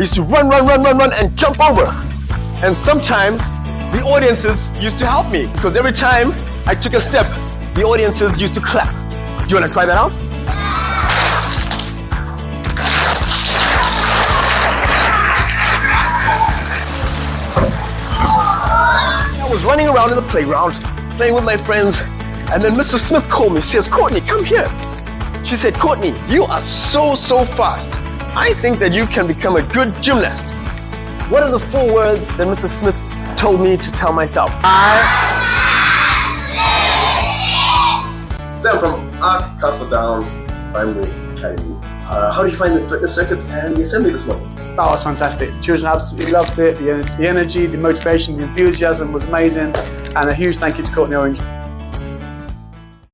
I used to run, and jump over. And sometimes the audiences used to help me because every time I took a step, the audiences used to clap. Do you want to try that out? I was running around in the playground, playing with my friends, and then Mrs. Smith called me. She says, "Courtney, come here." She said, "Courtney, you are so fast. I think that you can become a good gymnast." What are the 4 words that Mrs. Smith told me to tell myself? So I'm from Ark Castledown Primary Academy. How do you find the fitness circuits and the assembly this morning? That was fantastic. Children absolutely loved it. The energy, the motivation, the enthusiasm was amazing. And a huge thank you to Courtney Orange.